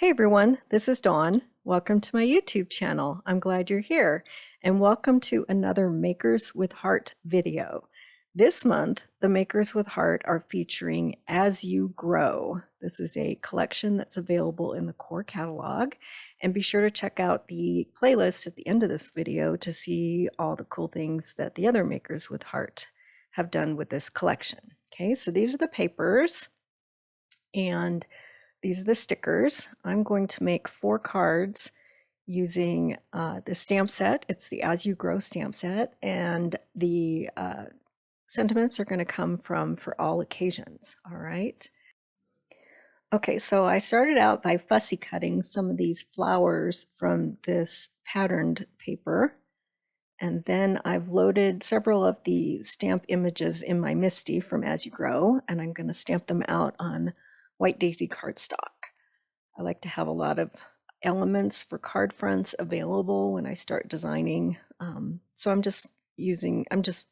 Hey everyone, this is Dawn. Welcome to my YouTube channel. I'm glad you're here, and welcome to another Makers with Heart video. This month, the Makers with Heart are featuring As You Grow. This is a collection that's available in the core catalog, and be sure to check out the playlist at the end of this video to see all the cool things that the other Makers with Heart have done with this collection. Okay, so these are the papers, and these are the stickers. I'm going to make 4 cards using the stamp set. It's the As You Grow stamp set, and the sentiments are going to come from For All Occasions. All right. Okay, so I started out by fussy cutting some of these flowers from this patterned paper, and then I've loaded several of the stamp images in my MISTI from As You Grow, and I'm going to stamp them out on white daisy cardstock. I like to have a lot of elements for card fronts available when I start designing. So I'm just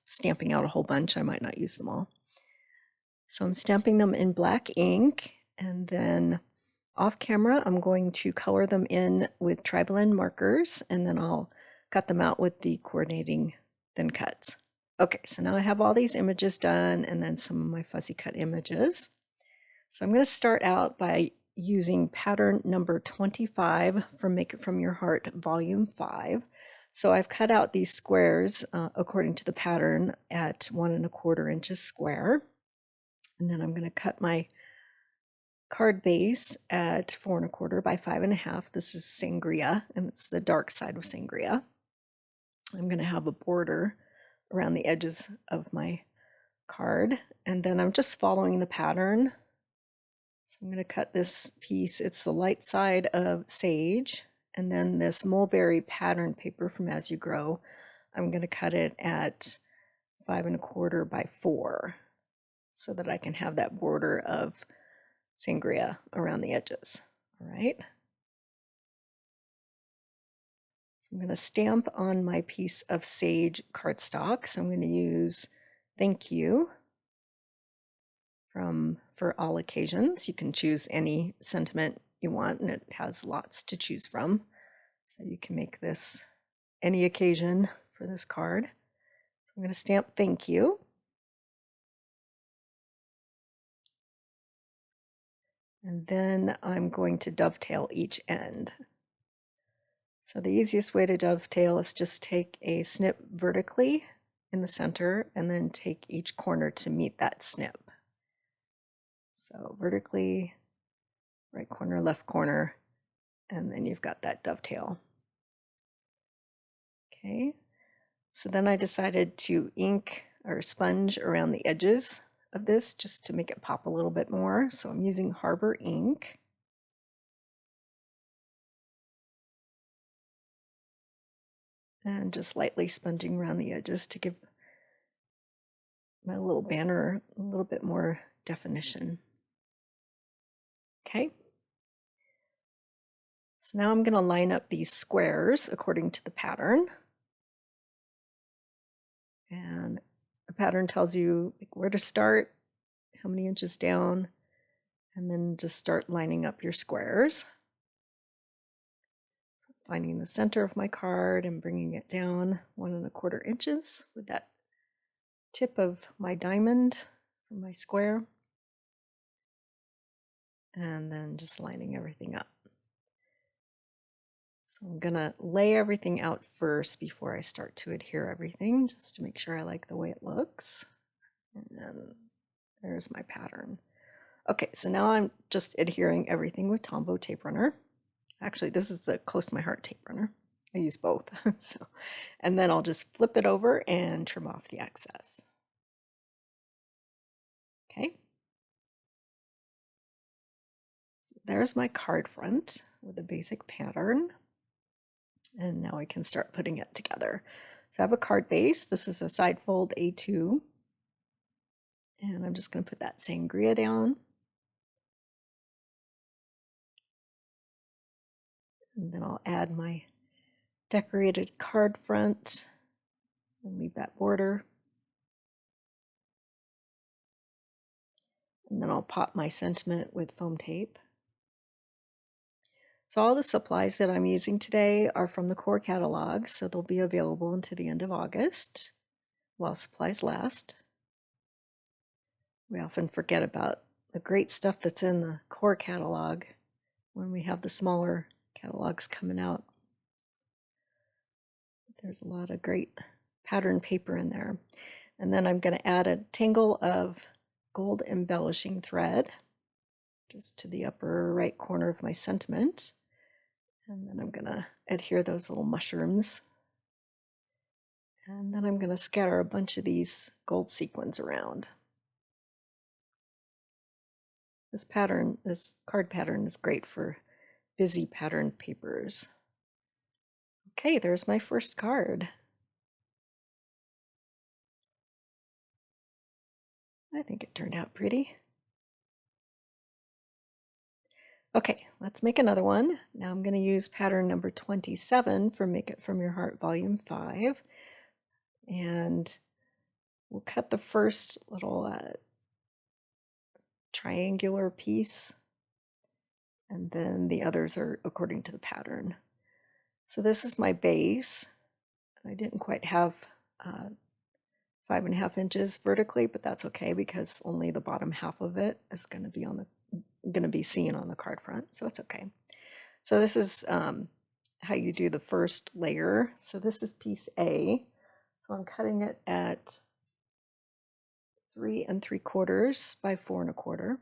stamping out a whole bunch. I might not use them all. So I'm stamping them in black ink, and then off camera, I'm going to color them in with tri-blend markers, and then I'll cut them out with the coordinating thin cuts. Okay, so now I have all these images done, and then some of my fussy cut images. So I'm going to start out by using pattern number 25 from Make It From Your Heart, volume 5. So I've cut out these squares according to the pattern at 1 1/4 inches square. And then I'm going to cut my card base at 4 1/4 by 5 1/2. This is Sangria, and it's the dark side of Sangria. I'm going to have a border around the edges of my card, and then I'm just following the pattern. So I'm going to cut this piece. It's the light side of Sage, and then this mulberry pattern paper from As You Grow. I'm going to cut it at 5 1/4 by 4 so that I can have that border of Sangria around the edges. All right. So I'm going to stamp on my piece of Sage cardstock. So I'm going to use Thank You from For All Occasions. You can choose any sentiment you want, and it has lots to choose from. So you can make this any occasion for this card. So I'm going to stamp Thank You. And then I'm going to dovetail each end. So the easiest way to dovetail is just take a snip vertically in the center and then take each corner to meet that snip. So vertically, right corner, left corner, and then you've got that dovetail. Okay, so then I decided to ink or sponge around the edges of this just to make it pop a little bit more. So I'm using Harbor ink. And just lightly sponging around the edges to give my little banner a little bit more definition. Okay. So now I'm going to line up these squares according to the pattern. And the pattern tells you where to start, how many inches down, and then just start lining up your squares. So finding the center of my card and bringing it down 1 1/4 inches with that tip of my diamond from my square. And then just lining everything up. So I'm going to lay everything out first before I start to adhere everything, just to make sure I like the way it looks. And then there's my pattern. Okay, so now I'm just adhering everything with Tombow tape runner. Actually, this is the Close to My Heart tape runner. I use both. And then I'll just flip it over and trim off the excess. Okay. So there's my card front with a basic pattern. And now I can start putting it together. So I have a card base. This is a side fold A2. And I'm just going to put that Sangria down. And then I'll add my decorated card front and leave that border. And then I'll pop my sentiment with foam tape. So all the supplies that I'm using today are from the core catalog, so they'll be available until the end of August while supplies last. We often forget about the great stuff that's in the core catalog when we have the smaller catalogs coming out. There's a lot of great pattern paper in there. And then I'm going to add a tangle of gold embellishing thread just to the upper right corner of my sentiment. And then I'm going to adhere those little mushrooms. And then I'm going to scatter a bunch of these gold sequins around. This card pattern is great for busy pattern papers. Okay, there's my first card. I think it turned out pretty. Okay, let's make another one. Now I'm going to use pattern number 27 for Make It From Your Heart Volume 5. And we'll cut the first little triangular piece, and then the others are according to the pattern. So this is my base. I didn't quite have 5.5 inches vertically, but that's okay because only the bottom half of it is going to be seen on the card front, so it's okay. So this is how you do the first layer. So this is piece A. So I'm cutting it at 3 3/4 by 4 1/4.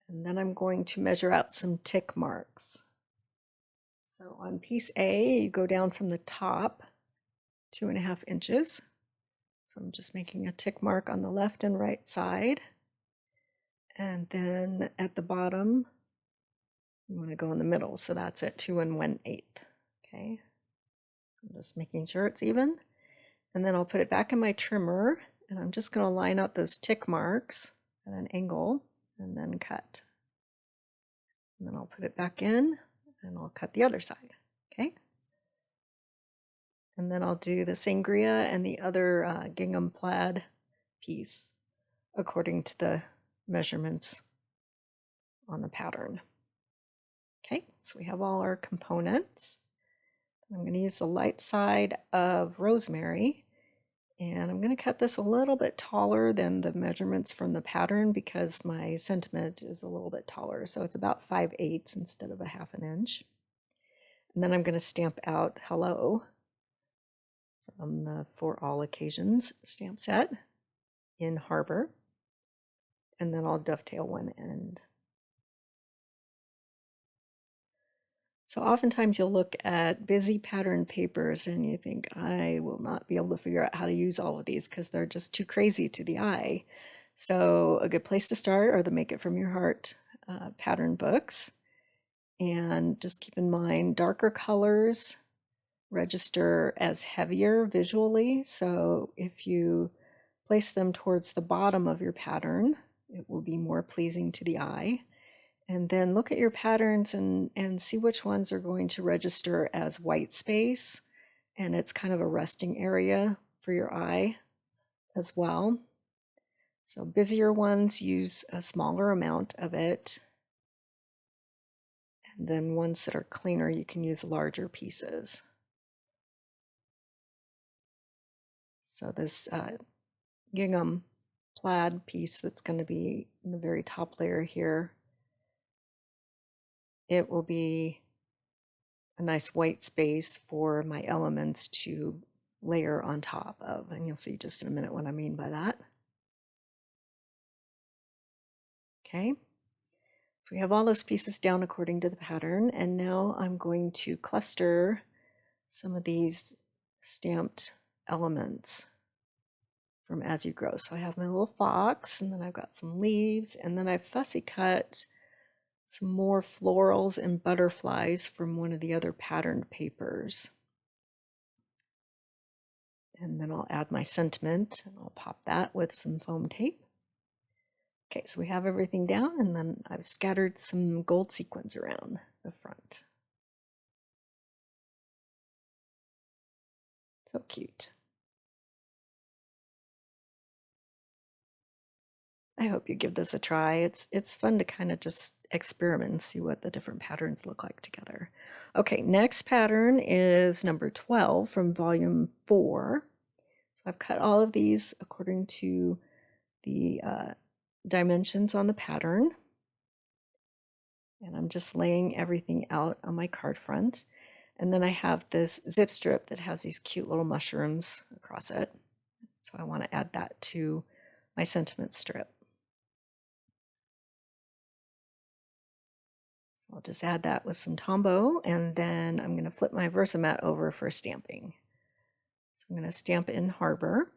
And then I'm going to measure out some tick marks. So on piece A, you go down from the top 2.5 inches. So I'm just making a tick mark on the left and right side. And then at the bottom, you want to go in the middle. So that's at 2 1/8. Okay. I'm just making sure it's even. And then I'll put it back in my trimmer, and I'm just going to line up those tick marks at an angle and then cut. And then I'll put it back in and I'll cut the other side. Okay. And then I'll do the sangria and the other gingham plaid piece according to the measurements on the pattern. Okay, so we have all our components. I'm going to use the light side of rosemary, and I'm going to cut this a little bit taller than the measurements from the pattern because my sentiment is a little bit taller. So it's about 5/8 instead of 1/2 inch. And then I'm going to stamp out hello from the For All Occasions stamp set in Harbor. And then I'll dovetail one end. So oftentimes you'll look at busy pattern papers and you think, I will not be able to figure out how to use all of these because they're just too crazy to the eye. So a good place to start are the Make It From Your Heart pattern books. And just keep in mind, darker colors register as heavier visually. So if you place them towards the bottom of your pattern, it will be more pleasing to the eye. And then look at your patterns and see which ones are going to register as white space. And it's kind of a resting area for your eye as well. So busier ones use a smaller amount of it. And then ones that are cleaner, you can use larger pieces. So this gingham plaid piece that's going to be in the very top layer here, it will be a nice white space for my elements to layer on top of, and you'll see just in a minute what I mean by that. Okay, so we have all those pieces down according to the pattern, and now I'm going to cluster some of these stamped elements from As You Grow. So I have my little fox, and then I've got some leaves, and then I've fussy cut some more florals and butterflies from one of the other patterned papers. And then I'll add my sentiment, and I'll pop that with some foam tape. Okay, so we have everything down, and then I've scattered some gold sequins around the front. So cute. I hope you give this a try. It's fun to kind of just experiment and see what the different patterns look like together. Okay, next pattern is number 12 from volume 4. So I've cut all of these according to the dimensions on the pattern. And I'm just laying everything out on my card front. And then I have this zip strip that has these cute little mushrooms across it. So I want to add that to my sentiment strip. So I'll just add that with some Tombow, and then I'm going to flip my Versamat over for stamping. So I'm going to stamp in Harbor.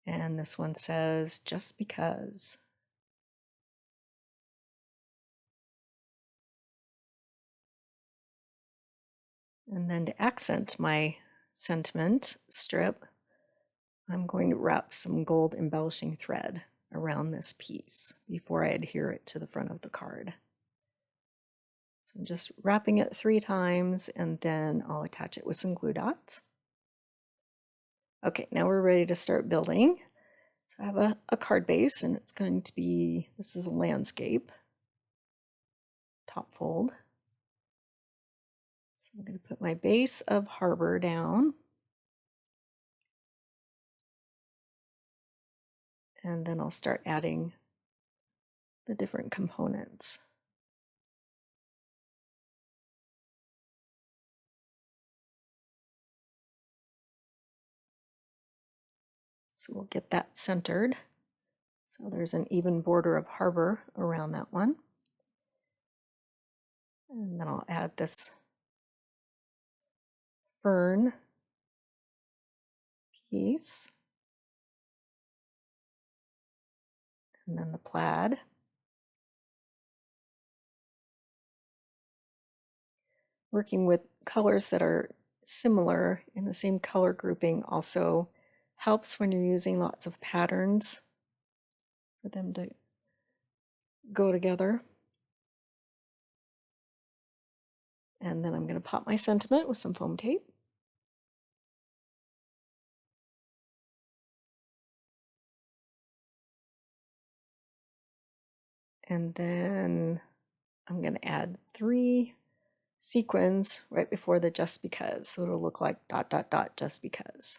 And this one says, just because. And then to accent my sentiment strip, I'm going to wrap some gold embellishing thread around this piece before I adhere it to the front of the card. So I'm just wrapping it 3 times, and then I'll attach it with some glue dots. Okay, now we're ready to start building. So I have a card base, and it's going to be, this is a landscape, top fold. So I'm going to put my base of Harbor down. And then I'll start adding the different components. So we'll get that centered. So there's an even border of Harbor around that one. And then I'll add this fern piece. And then the plaid. Working with colors that are similar in the same color grouping also helps when you're using lots of patterns for them to go together. And then I'm going to pop my sentiment with some foam tape. And then I'm going to add 3 sequins right before the just because. So it'll look like ... just because.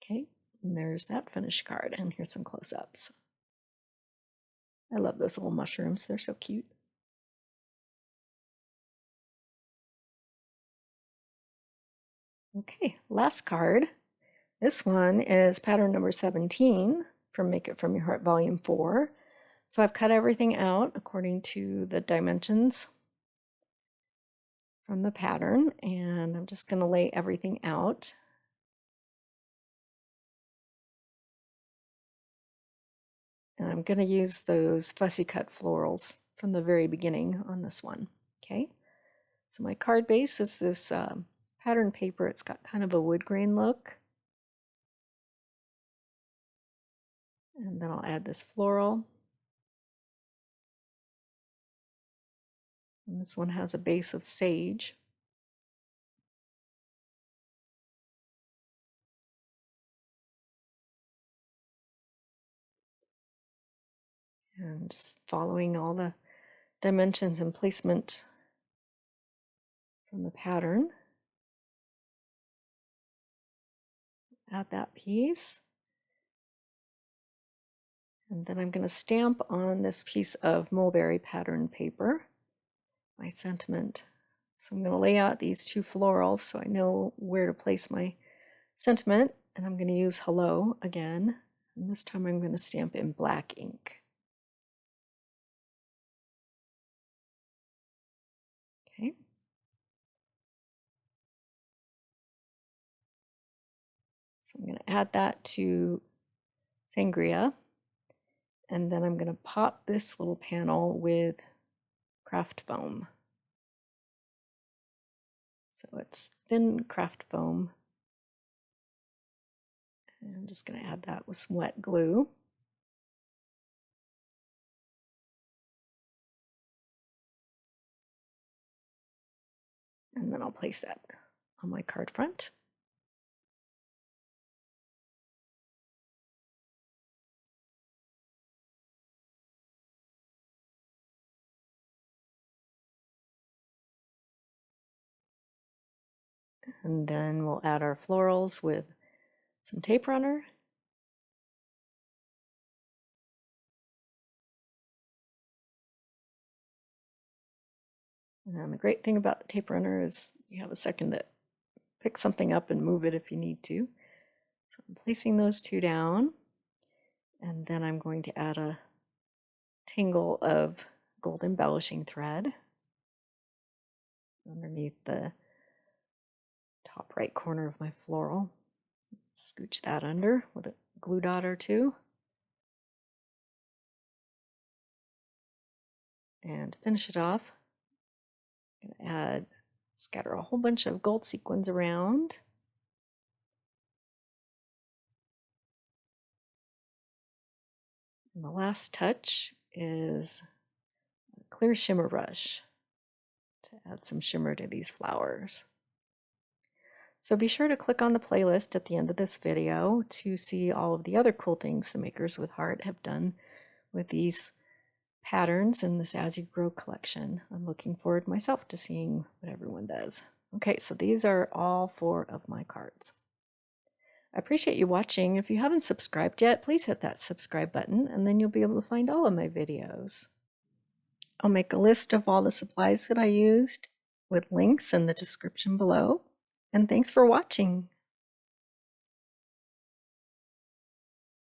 Okay, and there's that finished card. And here's some close-ups. I love those little mushrooms. They're so cute. Okay, last card. This one is pattern number 17 from Make It From Your Heart Volume 4. So I've cut everything out according to the dimensions from the pattern, and I'm just going to lay everything out. And I'm going to use those fussy cut florals from the very beginning on this one. Okay, so my card base is this pattern paper. It's got kind of a wood grain look. And then I'll add this floral. And this one has a base of sage. And just following all the dimensions and placement from the pattern. Add that piece. And then I'm going to stamp on this piece of mulberry pattern paper, my sentiment. So I'm going to lay out these 2 florals so I know where to place my sentiment. And I'm going to use Hello again. And this time I'm going to stamp in black ink. Okay. So I'm going to add that to Sangria. And then I'm going to pop this little panel with craft foam. So it's thin craft foam. And I'm just going to add that with some wet glue. And then I'll place that on my card front. And then we'll add our florals with some tape runner. And the great thing about the tape runner is you have a second to pick something up and move it if you need to. So I'm placing those two down, and then I'm going to add a tangle of gold embellishing thread underneath the top right corner of my floral. Scooch that under with a glue dot or two. And finish it off, I'm going to scatter a whole bunch of gold sequins around. And the last touch is a clear shimmer brush to add some shimmer to these flowers. So be sure to click on the playlist at the end of this video to see all of the other cool things the Makers with Heart have done with these patterns in this As You Grow collection. I'm looking forward myself to seeing what everyone does. Okay, so these are all 4 of my cards. I appreciate you watching. If you haven't subscribed yet, please hit that subscribe button and then you'll be able to find all of my videos. I'll make a list of all the supplies that I used with links in the description below. And thanks for watching.